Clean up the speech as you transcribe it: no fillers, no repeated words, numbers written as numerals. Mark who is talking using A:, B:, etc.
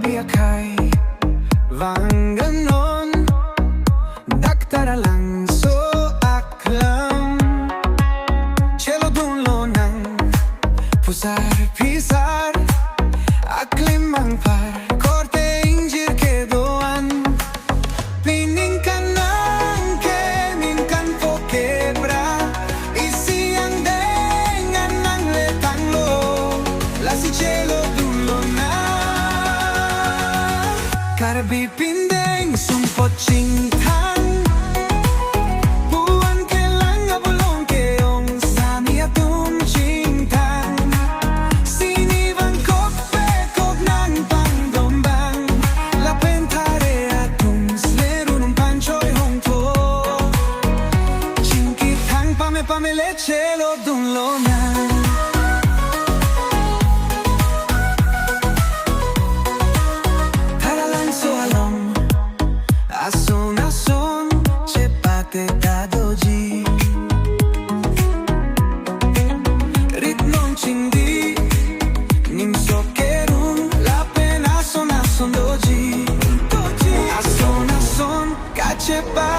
A: biyakai Vanganon Daktaralang so aklam Chelo dunlo ng Pusar pisar Aklim ang par Korte injir kedoan Pining kanang kemin kan po quebra Isi ang dengan ng letanglo La si chelo dunlo na Karabi pindeng sumpot chingtang Buwan kelang abulong keong Sami atum chingtang Sinibang kokpe kog ng pangdombang La pentare atum Slero nung panchoy hong to Chingkitang pame pame lechelo dunlo na Ason cepate dadoji Ritmon chindi nim sokerum la pena son doji Ason kachepa